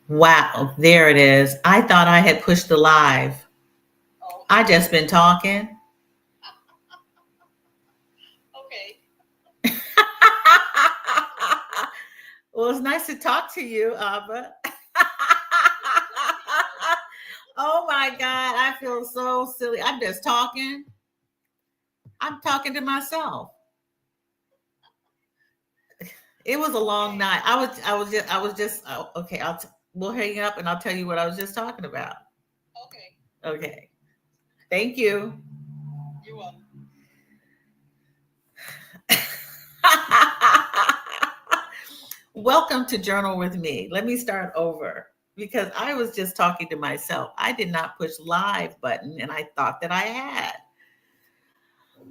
Wow, there it is. I thought I had pushed the live. I just been talking. Well, it's nice to talk to you, Abba. Oh my God, I feel so silly. I'm just talking. I'm talking to myself. It was a long night. I was just. Oh, okay. We'll hang up and I'll tell you what I was just talking about. Okay. Thank you. Welcome to Journal with Me. Let me start over because I was just talking to myself. I did not push live button and I thought that I had.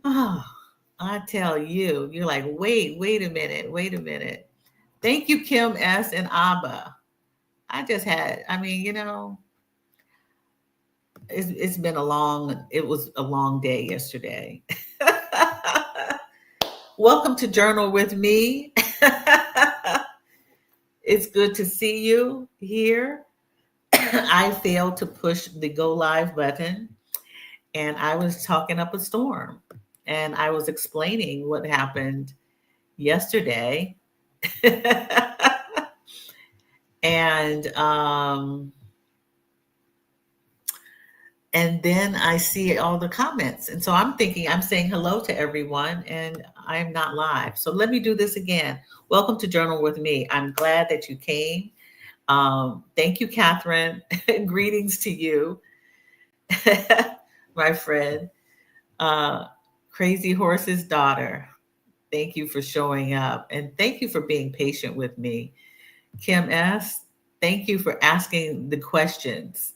Oh, I tell you, you're like, wait a minute, wait a minute. Thank you, Kim S. and Abba. I mean, it was a long day yesterday. Welcome to Journal with Me. It's good to see you here. I failed to push the go live button and I was talking up a storm and I was explaining what happened yesterday. and and then I see all the comments. And so I'm thinking I'm saying hello to everyone and I'm not live. So let me do this again. Welcome to Journal with Me. I'm glad that you came. Thank you, Catherine. Greetings to you, my friend. Uh, Crazy Horse's daughter. Thank you for showing up and thank you for being patient with me. Kim S., thank you for asking the questions.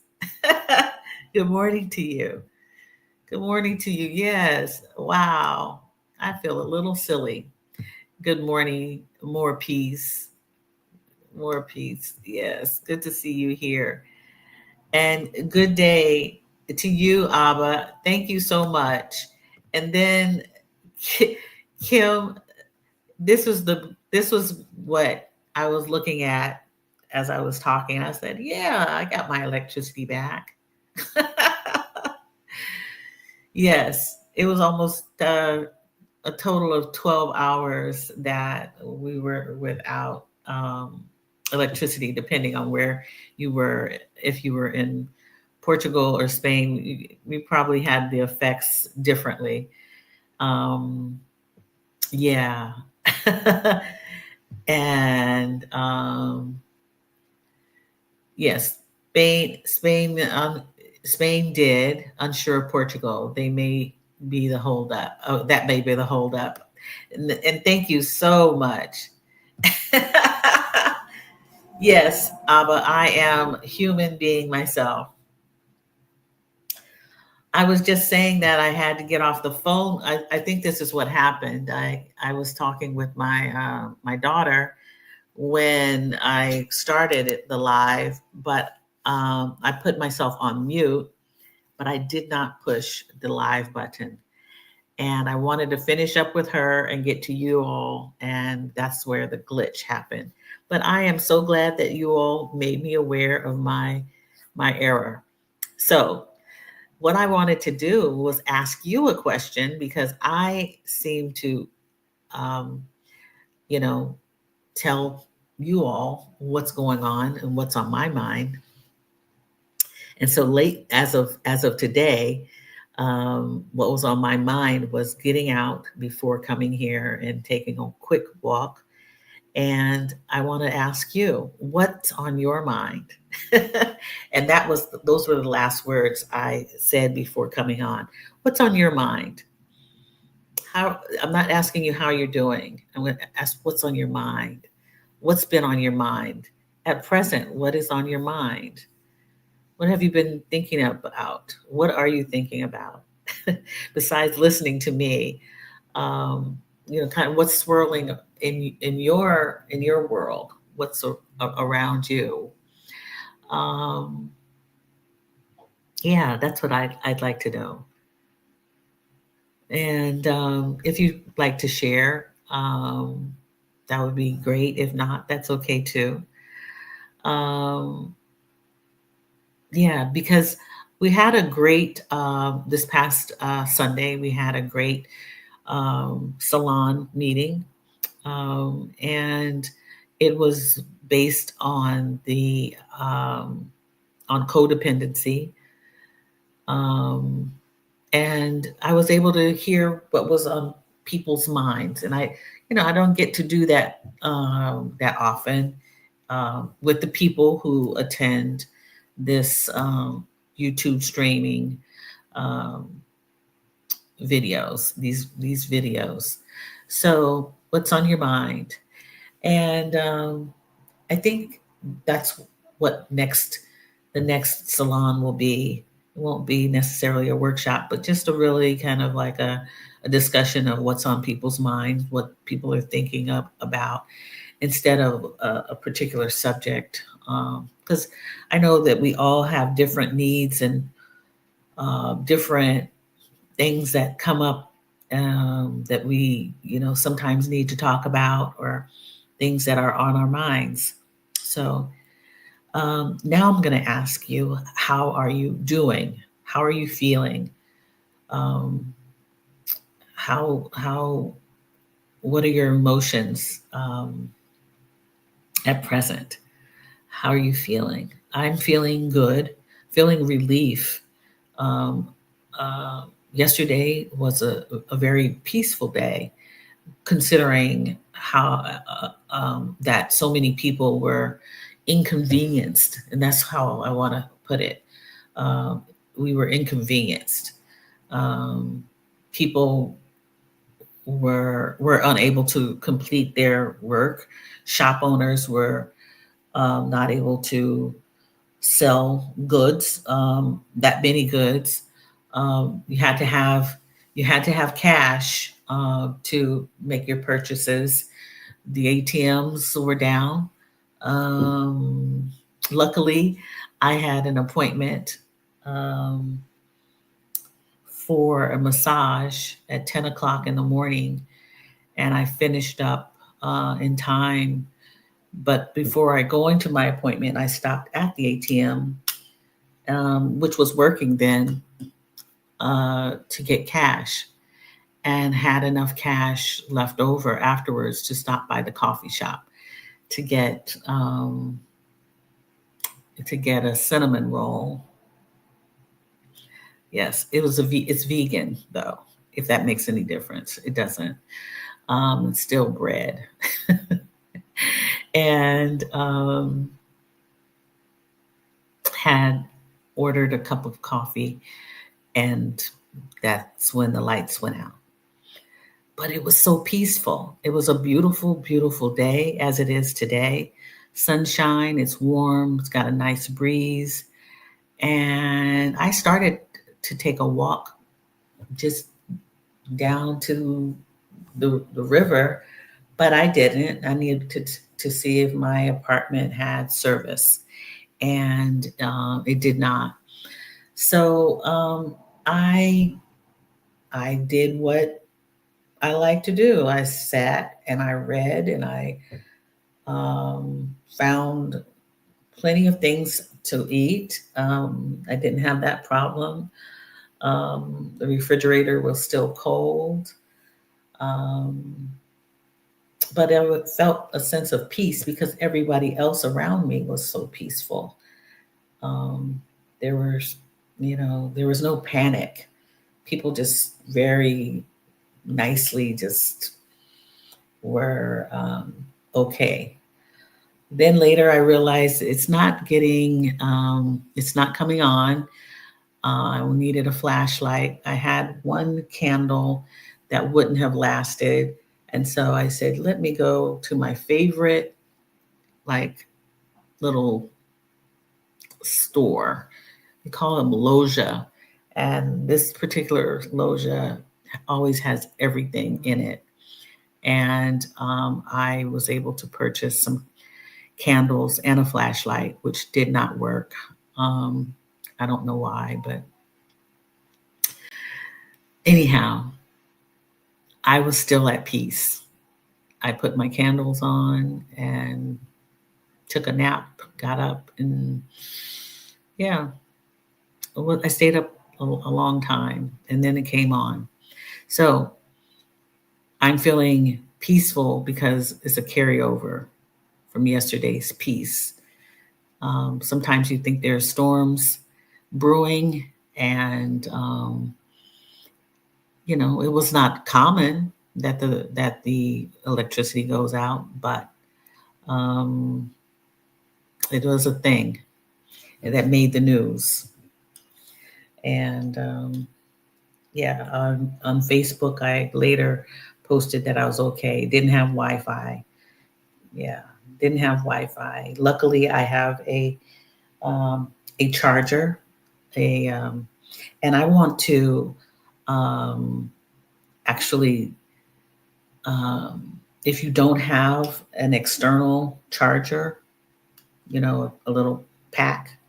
Good morning to you. Good morning to you. Yes. Wow. I feel a little silly. Good morning. More peace. More peace. Yes. Good to see you here. And good day to you, Abba. Thank you so much. And then Kim, this was what I was looking at as I was talking. I said, "Yeah, I got my electricity back." Yes, it was almost a total of 12 hours that we were without electricity, depending on where you were. If you were in Portugal or Spain, we probably had the effects differently. Um, yeah. and yes, Spain did. Unsure of Portugal. They may be the holdup. Oh, that may be the holdup. And thank you so much. Yes, Abba, I am human being myself. I was just saying that I had to get off the phone. I think this is what happened. I was talking with my daughter when I started the live, but I put myself on mute, but I did not push the live button. And I wanted to finish up with her and get to you all, and that's where the glitch happened. But I am so glad that you all made me aware of my error. So what I wanted to do was ask you a question because I seem to, um, you know, tell you all what's going on and what's on my mind. And so late as of today, what was on my mind was getting out before coming here and taking a quick walk. And I want to ask you, what's on your mind? And those were the last words I said before coming on. What's on your mind? I'm not asking you how you're doing. I'm going to ask what's on your mind. What's been on your mind at present? What is on your mind? What have you been thinking about? What are you thinking about? Besides listening to me, kind of what's swirling in your world, what's around you. Um, yeah, that's what I'd like to know. And if you'd like to share, that would be great. If not, that's okay too. Um, yeah, because we had a great this past Sunday. We had a great salon meeting, and it was based on codependency. Um, and I was able to hear what was on people's minds. And I don't get to do that that often with the people who attend this YouTube streaming um, videos, these videos. So, what's on your mind? And I think that's what the next salon will be. It won't be necessarily a workshop, but just a really kind of like a discussion of what's on people's minds, what people are thinking of about, instead of a particular subject. Because I know that we all have different needs and different things that come up that we, sometimes need to talk about, or things that are on our minds. So now I'm going to ask you, how are you doing? How are you feeling? Um, how what are your emotions at present? How are you feeling? I'm feeling good, feeling relief. Um, Yesterday was a very peaceful day, considering how that so many people were inconvenienced, and that's how I want to put it. Um, we were inconvenienced. Um, People were unable to complete their work. Shop owners were not able to sell goods, that many goods. You had to have cash to make your purchases. The ATMs were down. Um, Luckily, I had an appointment um, for a massage at 10 o'clock in the morning, and I finished up in time. But before I go into my appointment, I stopped at the ATM, which was working then, to get cash, and had enough cash left over afterwards to stop by the coffee shop to get a cinnamon roll. Yes, it's vegan though. If that makes any difference, it doesn't. It's still bread, and had ordered a cup of coffee, and that's when the lights went out. But it was so peaceful. It was a beautiful, beautiful day, as it is today. Sunshine, it's warm, it's got a nice breeze. And I started to take a walk just down to the river, but I didn't. I needed to see if my apartment had service, and it did not. So I did what I like to do. I sat and I read, and I found plenty of things to eat. I didn't have that problem. The refrigerator was still cold. Um, but I felt a sense of peace because everybody else around me was so peaceful. Um, there was, there was no panic. People just very nicely just were okay. Then later I realized it's not coming on. I needed a flashlight. I had one candle that wouldn't have lasted. And so I said, let me go to my favorite, like, little store. We call them loja. And this particular loja always has everything in it. And I was able to purchase some candles and a flashlight, which did not work. Um, I don't know why, but anyhow, I was still at peace. I put my candles on and took a nap, got up, and yeah, I stayed up a long time, and then it came on. So I'm feeling peaceful because it's a carryover from yesterday's peace. Sometimes you think there's storms brewing, and it was not common that the electricity goes out, but um, it was a thing that made the news. And yeah, on Facebook, I later posted that I was okay. Didn't have Wi-Fi. Yeah, didn't have Wi-Fi. Luckily, I have um, a charger, a and I want to um, actually, if you don't have an external charger, a little pack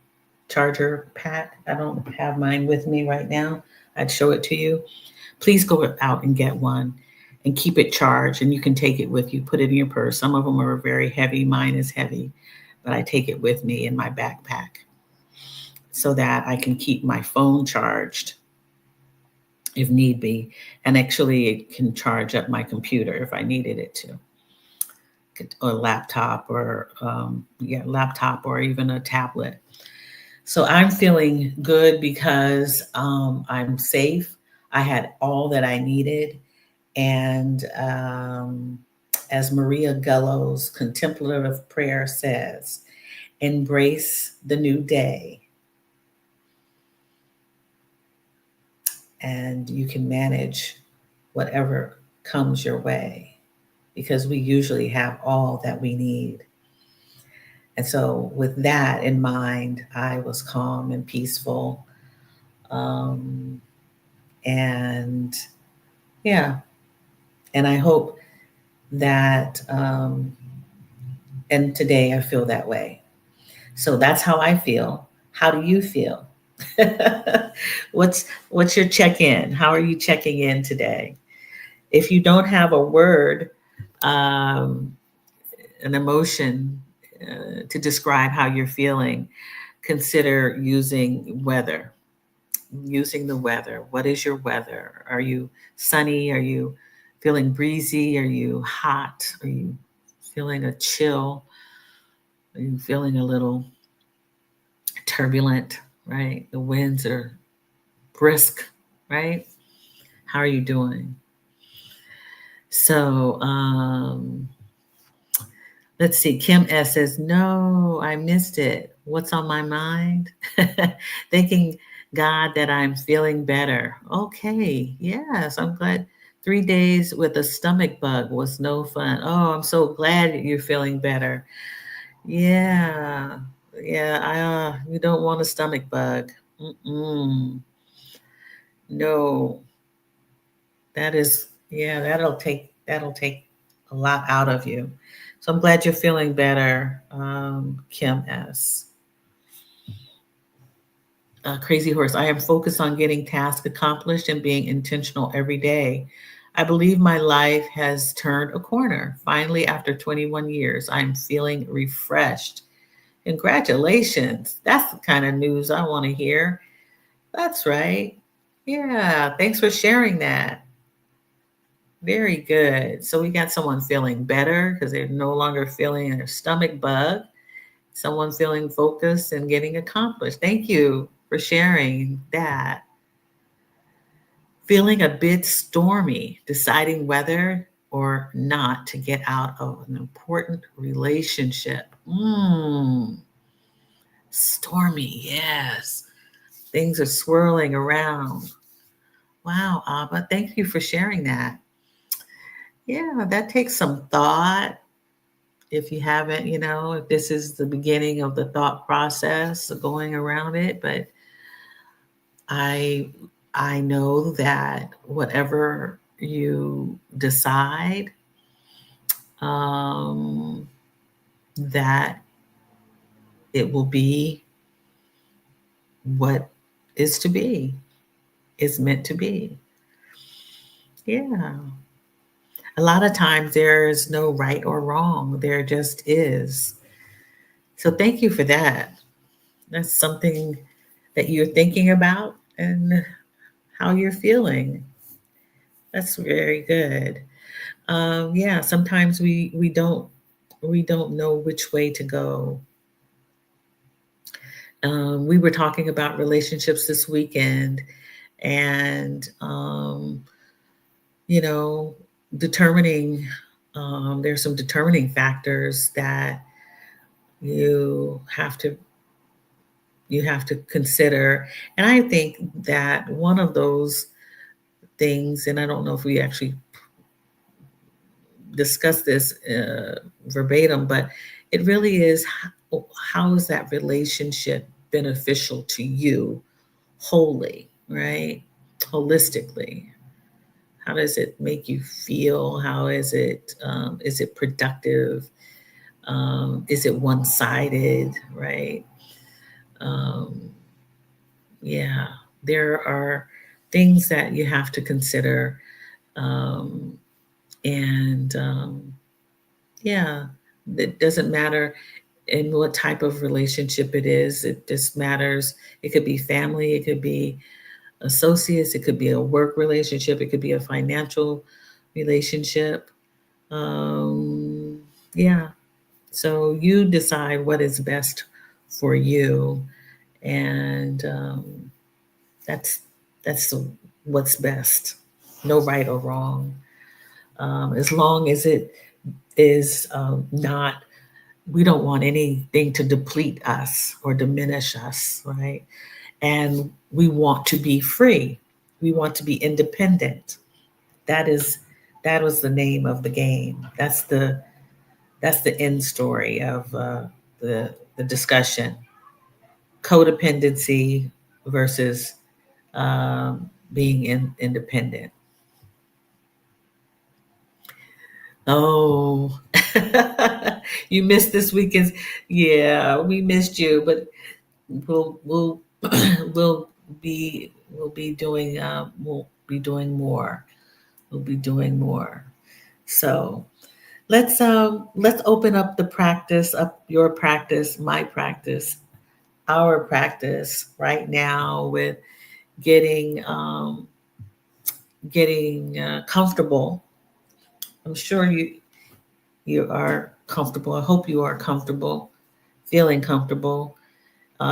charger pack. I don't have mine with me right now. I'd show it to you. Please go out and get one and keep it charged, and you can take it with you, put it in your purse. Some of them are very heavy. Mine is heavy, but I take it with me in my backpack so that I can keep my phone charged if need be. And actually, it can charge up my computer if I needed it to, or laptop, or laptop, or even a tablet. So I'm feeling good because I'm safe. I had all that I needed. And as Maria Gello's contemplative prayer says, embrace the new day, and you can manage whatever comes your way, because we usually have all that we need. And so, with that in mind, I was calm and peaceful. Um, and yeah, and I hope that, and today I feel that way. So that's how I feel. How do you feel? what's your check-in? How are you checking in today? If you don't have a word, um, an emotion to describe how you're feeling, consider using the weather. What is your weather? Are you sunny? Are you feeling breezy? Are you hot? Are you feeling a chill? Are you feeling a little turbulent, right? The winds are brisk, right? How are you doing? So, let's see. Kim S says, no, I missed it. What's on my mind? Thanking God that I'm feeling better. Okay. Yes. I'm glad. 3 days with a stomach bug was no fun. Oh, I'm so glad you're feeling better. Yeah. Yeah. You don't want a stomach bug. Mm-mm. No, yeah, that'll take a lot out of you. So I'm glad you're feeling better, Kim S. Crazy Horse, I am focused on getting tasks accomplished and being intentional every day. I believe my life has turned a corner. Finally, after 21 years, I'm feeling refreshed. Congratulations. That's the kind of news I want to hear. That's right. Yeah, thanks for sharing that. Very good. So we got someone feeling better because they're no longer feeling their stomach bug. Someone feeling focused and getting accomplished. Thank you for sharing that. Feeling a bit stormy, deciding whether or not to get out of an important relationship. Stormy, yes. Things are swirling around. Wow, Abba, thank you for sharing that. Yeah, that takes some thought. If you haven't, if this is the beginning of the thought process of going around it, but I I know that whatever you decide, um, that it will be what is to be, is meant to be. Yeah. A lot of times there's no right or wrong. There just is. So thank you for that. That's something that you're thinking about and how you're feeling. That's very good. Yeah, sometimes we don't know which way to go. We were talking about relationships this weekend, and you know, determining there's some determining factors that you have to you have to consider. And I think that one of those things, and I don't know if we actually discussed this verbatim, but it really is how is that relationship beneficial to you wholly, right? Holistically. How does it make you feel? How is it productive? Is it one-sided, right? Um, yeah, there are things that you have to consider. Um, and yeah, it doesn't matter in what type of relationship it is. It just matters. It could be family, it could be associates, it could be a work relationship, it could be a financial relationship. Um, yeah, so you decide what is best for you, and that's what's best. No right or wrong, as long as it is not. We don't want anything to deplete us or diminish us, right? And we want to be free. We want to be independent. That is that was the name of the game. That's the end story of the discussion. Codependency versus being independent. Oh, you missed this weekend's. Yeah, we missed you, but we'll we'll we'll be doing more. We'll be doing more. So let's open up the practice, up your practice, my practice, our practice right now with getting comfortable. I'm sure you are comfortable. I hope you are comfortable, feeling comfortable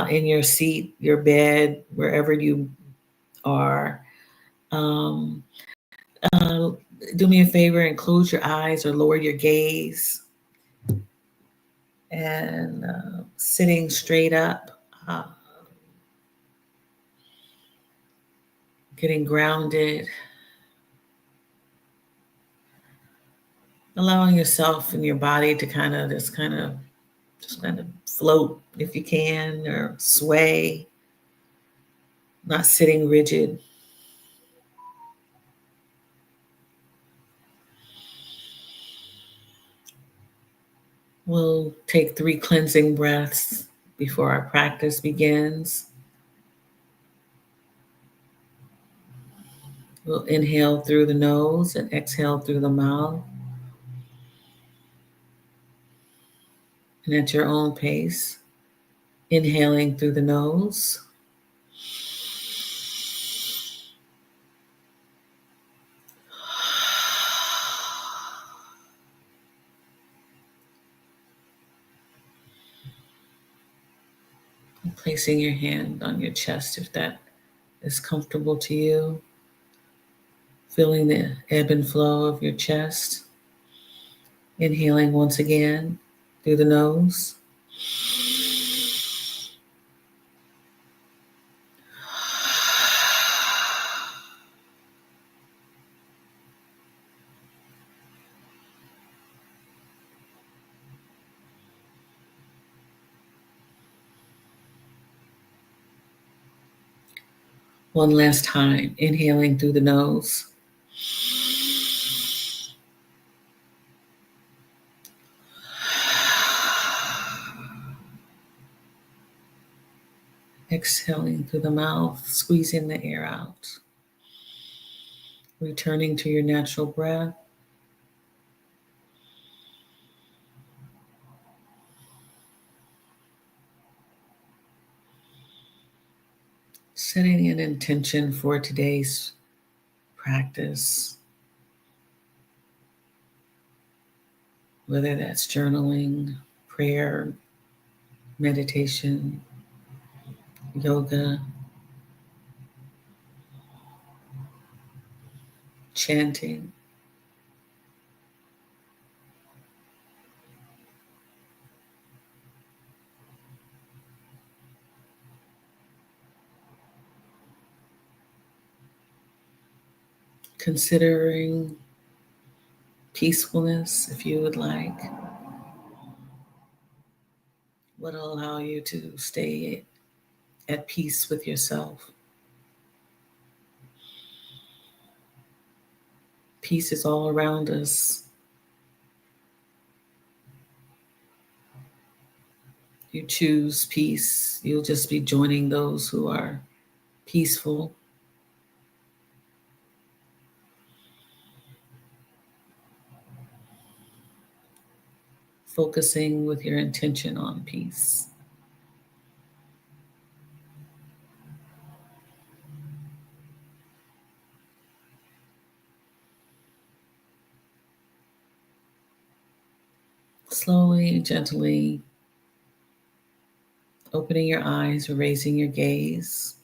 in your seat, your bed, wherever you are. Um, uh, do me a favor and close your eyes or lower your gaze, and sitting straight up, uh, getting grounded, allowing yourself and your body to kind of float if you can, or sway, not sitting rigid. We'll take 3 cleansing breaths before our practice begins. We'll inhale through the nose and exhale through the mouth, and at your own pace. Inhaling through the nose, placing your hand on your chest if that is comfortable to you, feeling the ebb and flow of your chest. Inhaling once again through the nose. One last time, inhaling through the nose. Exhaling through the mouth, squeezing the air out. Returning to your natural breath. Setting an intention for today's practice, whether that's journaling, prayer, meditation, yoga, chanting. Considering peacefulness, if you would like, what will allow you to stay at peace with yourself. Peace is all around us. You choose peace, you'll just be joining those who are peaceful. Focusing with your intention on peace. Slowly and gently opening your eyes, raising your gaze.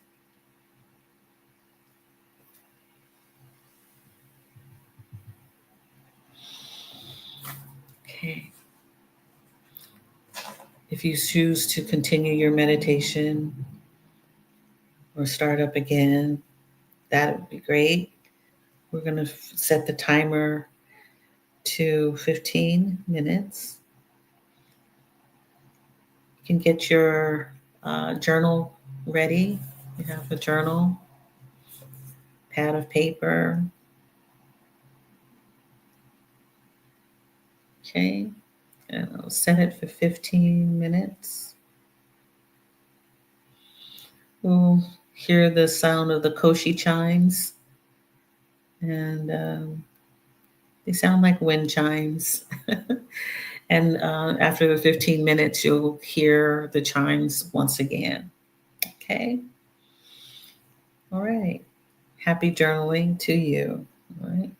Okay. If you choose to continue your meditation or start up again, that would be great. We're going to set the timer to 15 minutes. You can get your journal ready. You have a journal, pad of paper. Okay. And I'll set it for 15 minutes. We'll hear the sound of the koshi chimes, and they sound like wind chimes. And after the 15 minutes, you'll hear the chimes once again. Okay. All right. Happy journaling to you. All right.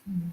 Mm.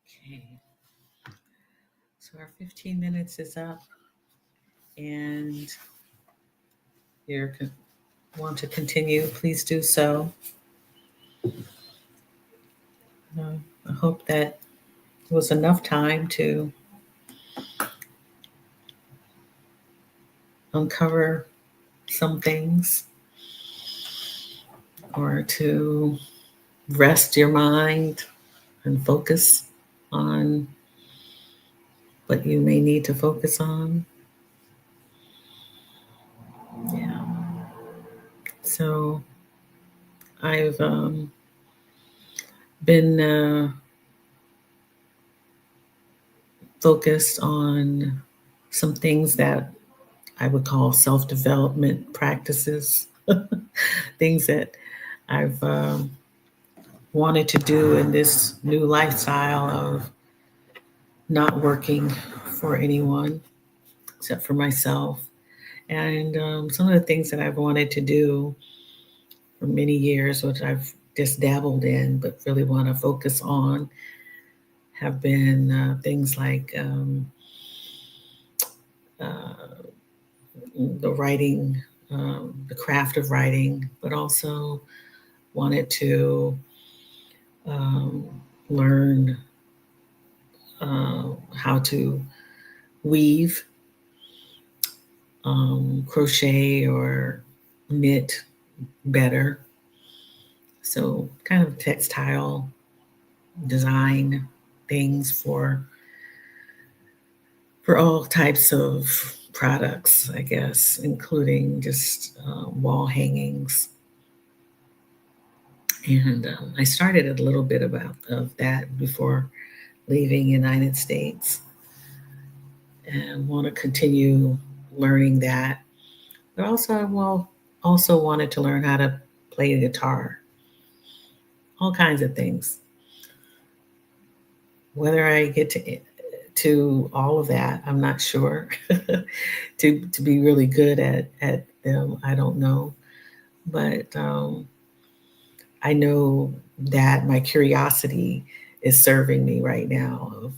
Okay, so our 15 minutes is up, and you want to continue, please do so. I hope that was enough time to uncover some things or to rest your mind and focus on what you may need to focus on. Yeah. So I've been focused on some things that I would call self development practices, things that I've wanted to do in this new lifestyle of not working for anyone except for myself. And some of the things that I've wanted to do for many years, which I've just dabbled in, but really want to focus on, have been things like uh, the writing, the craft of writing, but also wanted to um, learn how to weave, crochet, or knit better. So, kind of textile design things for all types of products, I guess, including just wall hangings. And I started a little bit about of that before leaving United States, and want to continue learning that. But also wanted to learn how to play the guitar, all kinds of things. Whether I get to all of that, I'm not sure. To be really good at them, I don't know. But I know that my curiosity is serving me right now. Of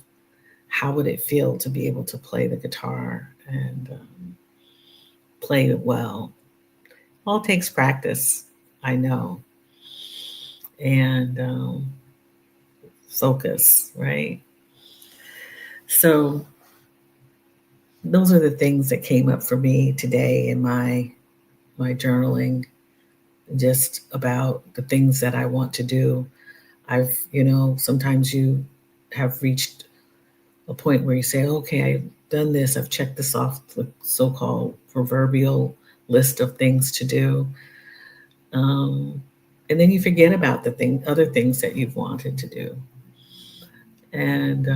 how would it feel to be able to play the guitar and play it well? All takes practice, I know, and focus, right? So those are the things that came up for me today in my journaling, just about the things that I want to do. Sometimes you have reached a point where you say, okay, I've done this, I've checked this off the so-called proverbial list of things to do. Um, and then you forget about other things that you've wanted to do. And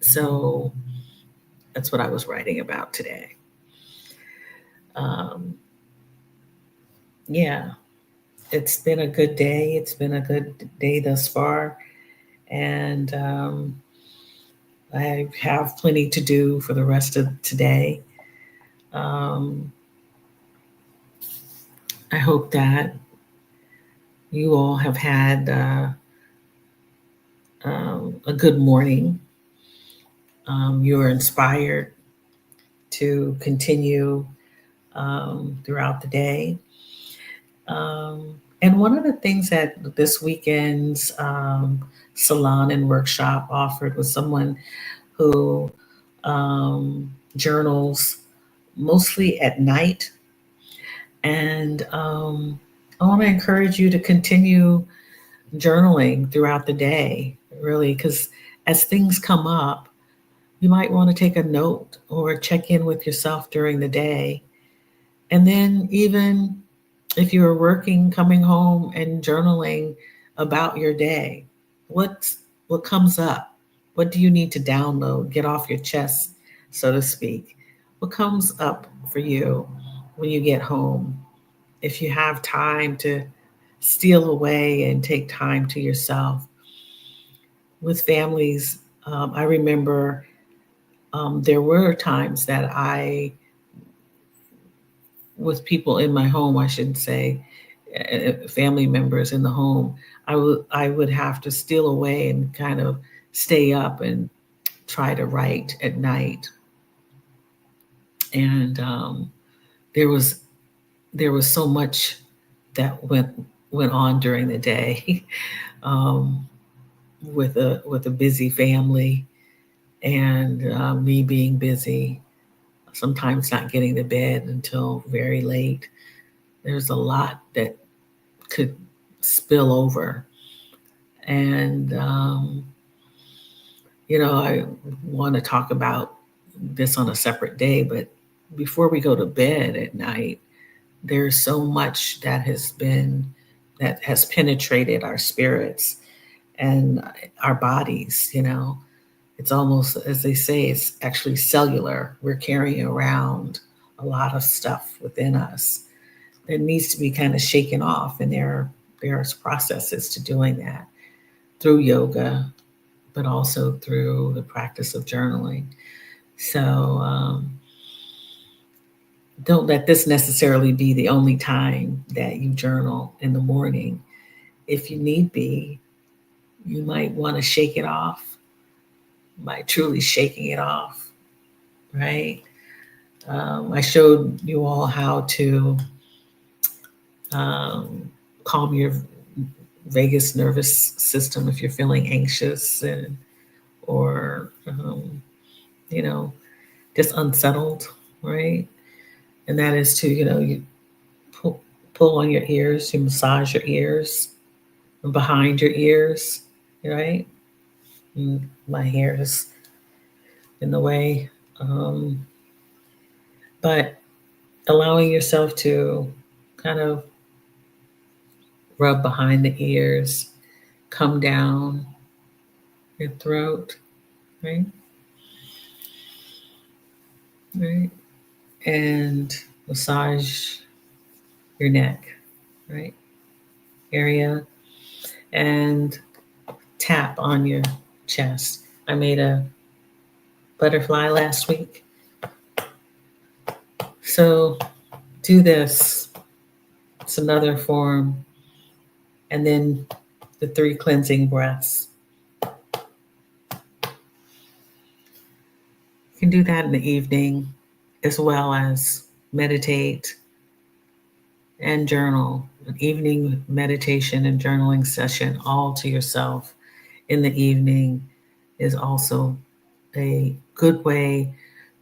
so that's what I was writing about today. Um, yeah, it's been a good day. It's been a good day thus far. And I have plenty to do for the rest of today. Um, I hope that you all have had a good morning. You're inspired to continue throughout the day. And one of the things that this weekend's salon and workshop offered was someone who journals mostly at night. And I want to encourage you to continue journaling throughout the day, really, because as things come up, you might want to take a note or check in with yourself during the day. And then, even if you're working, coming home and journaling about your day, what's what comes up? What do you need to download, get off your chest, so to speak? What comes up for you when you get home? If you have time to steal away and take time to yourself. With families, I remember there were times that with people in my home, I should say, family members in the home, I would have to steal away and kind of stay up and try to write at night. And there was there was so much that went on during the day, um, with a busy family, and me being busy, sometimes not getting to bed until very late. There's a lot that could spill over, and I want to talk about this on a separate day, but before we go to bed at night, there's so much that has penetrated our spirits and our bodies. It's almost, as they say, it's actually cellular. We're carrying around a lot of stuff within us that needs to be kind of shaken off, and there's processes to doing that through yoga, but also through the practice of journaling. So don't let this necessarily be the only time that you journal in the morning. If you need be, you might want to shake it off, by truly shaking it off, right? I showed you all how to um, calm your vagus nervous system if you're feeling anxious, or you know just unsettled, right? And that is to you pull on your ears, you massage your ears, behind your ears, right? My hair is in the way, um, but allowing yourself to kind of rub behind the ears, come down your throat, right? Right. And massage your neck, right? Area, and tap on your chest. I made a butterfly last week. So do this. It's another form. And then the 3 cleansing breaths. You can do that in the evening, as well as meditate and journal. An evening meditation and journaling session all to yourself in the evening is also a good way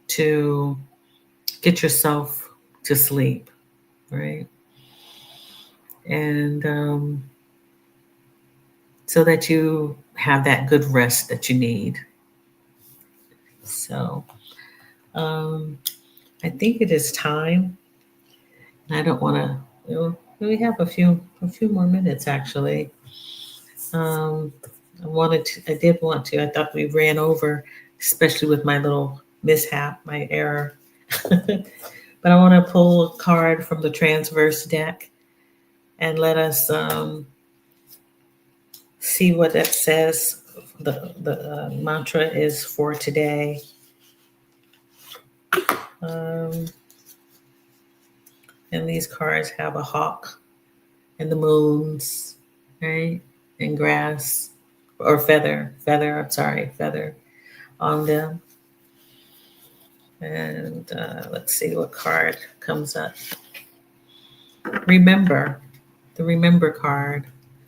to get yourself to sleep, right? And so that you have that good rest that you need. So um, I think it is time. I don't want to. We have a few more minutes actually. Um, I did want to. I thought we ran over, especially with my little mishap, my error. But I want to pull a card from the transverse deck and let us see what that says. The mantra is for today. Um, and these cards have a hawk and the moons, right? And grass or feather on them. And let's see what card comes up. Remember, the remember card.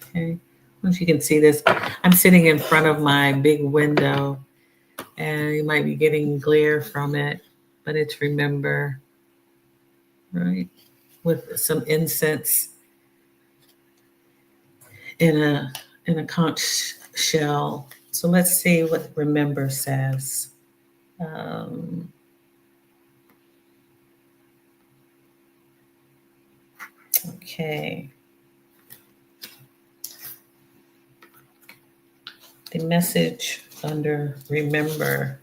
Okay. I don't know if you can see this. I'm sitting in front of my big window, and you might be getting glare from it, but it's remember, right? With some incense in a conch shell. So let's see what remember says. Um, okay. The message under remember.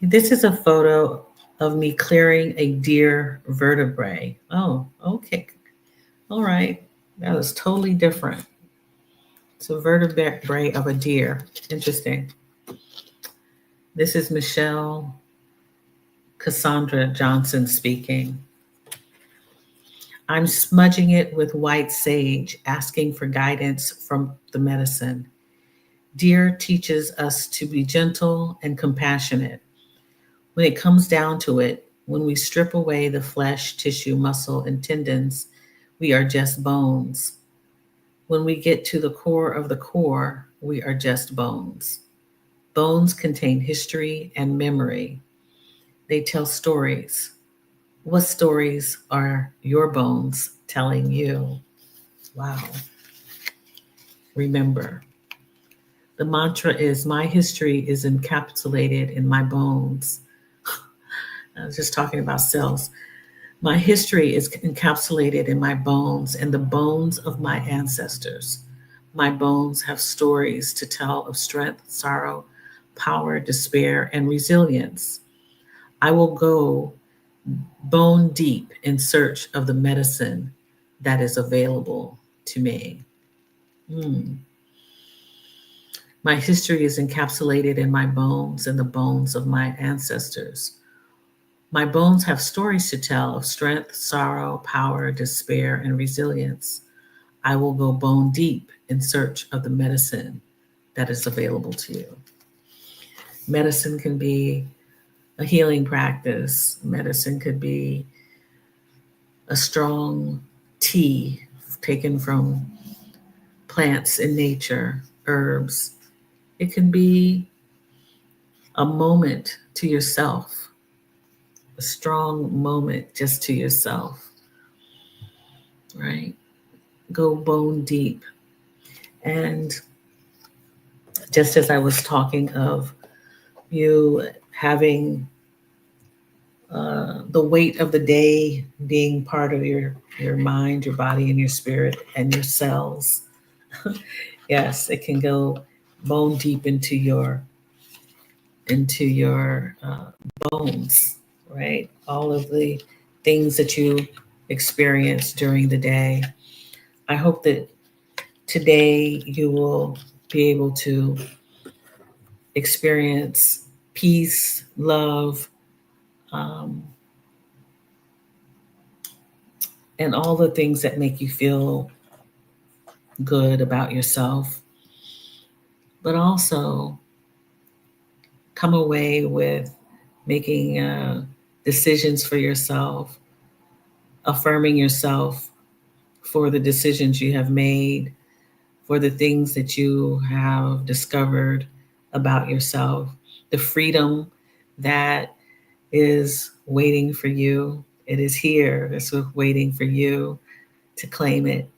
This is a photo of me clearing a deer vertebrae. Oh, okay. All right. That was totally different. It's a vertebrae of a deer. Interesting. This is Michelle Cassandra Johnson speaking. I'm smudging it with white sage, asking for guidance from the medicine. Deer teaches us to be gentle and compassionate. When it comes down to it, When we strip away the flesh, tissue, muscle, and tendons, we are just bones. When we get to the core of the core, we are just bones. Bones contain history and memory. They tell stories. What stories are your bones telling you? Wow. Remember, the mantra is my history is encapsulated in my bones. I was just talking about cells. My history is encapsulated in my bones and the bones of my ancestors. My bones have stories to tell of strength, sorrow, power, despair, and resilience. I will go bone deep in search of the medicine that is available to me. Mm. My history is encapsulated in my bones and the bones of my ancestors. My bones have stories to tell of strength, sorrow, power, despair, and resilience. I will go bone deep in search of the medicine that is available to you. Medicine can be a healing practice, medicine could be a strong tea taken from plants in nature, herbs. It can be a moment to yourself, a strong moment just to yourself, right? Go bone deep. And just as I was talking of you having the weight of the day being part of your mind, your body, and your spirit, and your cells, yes, it can go bone deep into your bones, right? All of the things that you experience during the day. I hope that today you will be able to experience peace, love, um, and all the things that make you feel good about yourself, but also come away with making decisions for yourself, affirming yourself for the decisions you have made, for the things that you have discovered about yourself, the freedom that is waiting for you. It is here, it's waiting for you to claim it,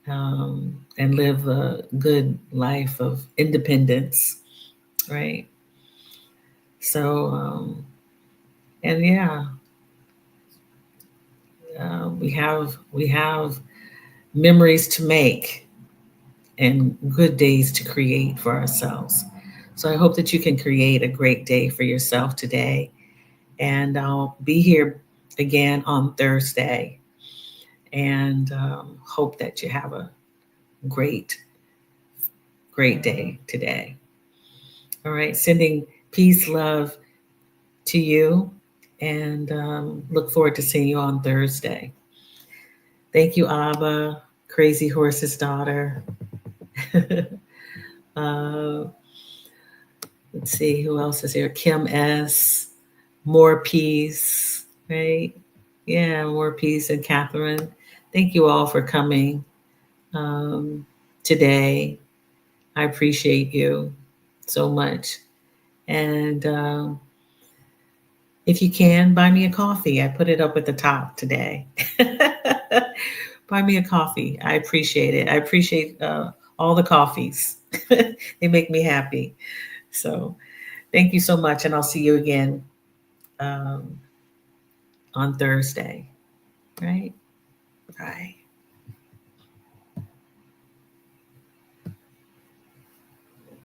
and live a good life of independence, right? So, and yeah, we have memories to make and good days to create for ourselves. So I hope that you can create a great day for yourself today. And I'll be here again on Thursday. And hope that you have a great, great day today. All right, sending peace, love to you, and look forward to seeing you on Thursday. Thank you, Abba, Crazy Horse's daughter. uh, let's see who else is here. Kim S. More peace, right? Yeah, more peace. And Catherine, thank you all for coming today. I appreciate you so much. And if you can, buy me a coffee. I put it up at the top today. Buy me a coffee. I appreciate it. I appreciate all the coffees. They make me happy. So thank you so much. And I'll see you again um, on Thursday. Right? Bye.